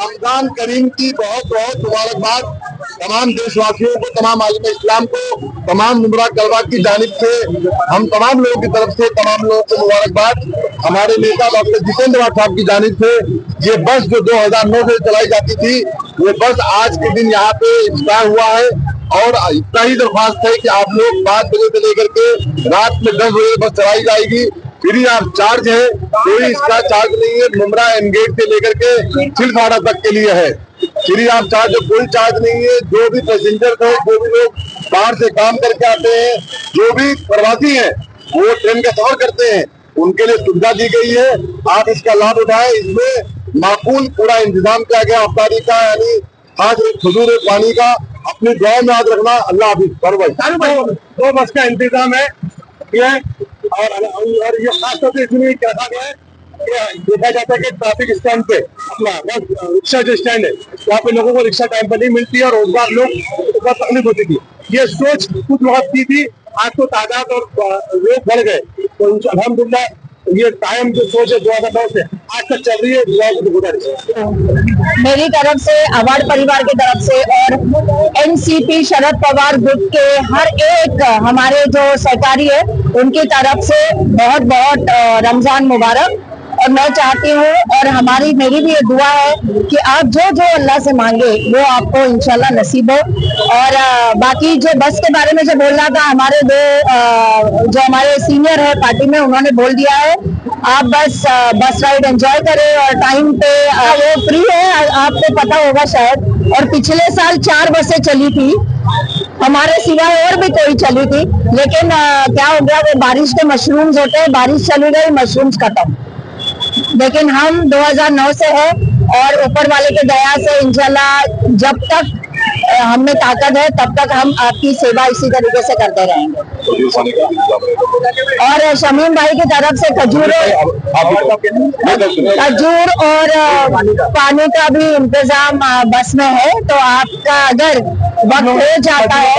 रमजान करीम की बहुत बहुत मुबारकबाद तमाम देशवासियों को, तमाम आलिम इस्लाम को, तमाम नुमरा कलवा की जानिब से हम तमाम लोगों की तरफ से तमाम लोगों को मुबारकबाद। हमारे नेता डॉक्टर जितेंद्र रावत साहब की जानिब से ये बस जो 2009 से चलाई जाती थी, वो बस आज के दिन यहाँ पे इफ्तार हुआ है। और इतना ही दरख्वास्त है कि आप लोग 5 बजे से लेकर के रात में 10 बजे बस चलाई जाएगी। फ्री ऑफ चार्ज है, कोई इसका चार्ज नहीं है। मुमरा एम गेट से लेकर के चिलफाड़ा तक के लिए है, फ्री ऑफ चार्ज, कोई चार्ज नहीं है। जो भी पैसेंजर है, जो भी लोग बाहर से काम करके आते हैं, जो भी प्रवासी हैं, वो ट्रेन का सफर करते हैं, उनके लिए सुविधा दी गई है। आप इसका लाभ उठाएं। इसमें माकूल पूरा इंतजाम किया गया अफ्तारी का, यानी खास खजूर पानी का। अपनी दुआ में याद रखना। अल्लाह हाफिज। दो बस का इंतजाम है और ये खास तौर से इसमें क्या गया है, देखा जाता है कि ट्रैफिक स्टैंड पे अपना रिक्शा जो स्टैंड है, वहाँ पे लोगों को रिक्शा टाइम पर नहीं मिलती है और रोजगार लोग बहुत तकलीफ होती थी। ये सोच कुछ वक्त की थी, आज तो तादाद और लोग बढ़ गए। तो अल्हम्दुलिल्लाह ये कायम जो सोच है 2009 से आज तक चल रही है। मेरी तरफ से, अवार्ड परिवार की तरफ से और एनसीपी शरद पवार ग्रुप के हर एक हमारे जो सहकारी है उनकी तरफ से बहुत बहुत रमजान मुबारक। और मैं चाहती हूँ और मेरी भी ये दुआ है कि आप जो अल्लाह से मांगे वो आपको इंशाल्लाह नसीब हो। और बाकी जो बस के बारे में जो बोलना था, हमारे जो हमारे सीनियर है पार्टी में, उन्होंने बोल दिया है आप बस राइड एंजॉय करें और टाइम पे वो फ्री है, आपको पता होगा शायद। और पिछले साल 4 बसें चली थी, हमारे सिवाय और भी कोई चली थी, लेकिन क्या हो गया, वो बारिश के मशरूम्स होते हैं, बारिश चली गई, मशरूम्स खत्म। लेकिन हम 2009 से है और ऊपर वाले के दया से इंशाल्लाह जब तक हम में ताकत है तब तक हम आपकी सेवा इसी तरीके से करते रहेंगे। और शमीम भाई की तरफ से खजूर और पानी का भी इंतजाम बस में है। तो आपका अगर वक्त हो जाता है,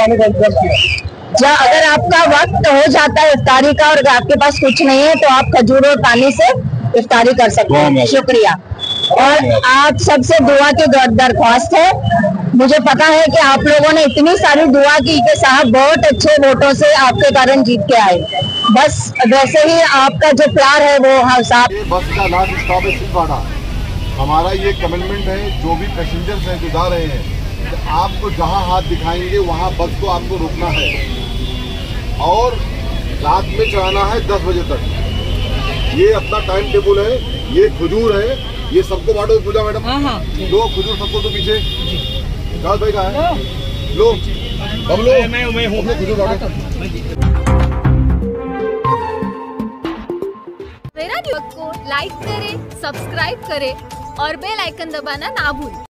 अगर आपका वक्त हो जाता है इफ्तारी का और आपके पास कुछ नहीं है, तो आप खजूर और पानी से इफ्तारी कर सकते हैं। शुक्रिया। और आप सबसे दुआ की दरख्वास्त है। मुझे पता है कि आप लोगों ने इतनी सारी दुआ की कि साहब बहुत अच्छे वोटों से आपके कारण जीत के आए। बस वैसे ही आपका जो प्यार है वो साहब। बस का लास्ट स्टॉप है सिलवाड़ा। हमारा ये कमिटमेंट है, जो भी पैसेंजर्स हैं जो जा रहे हैं, तो आपको जहां हाथ दिखाएंगे वहां बस को आपको रुकना है और रात में चलाना है 10 बजे तक। ये अपना टाइम टेबल है। ये खजूर है, ये सबको बांटो। पूजा मैडम, दो खजूर सबको। तो पीछे राज भाई का है, लो हम लोग खजूर बांटो। मेरा न्यूज़ को लाइक करें, सब्सक्राइब करें और बेल आइकन दबाना ना भूलें।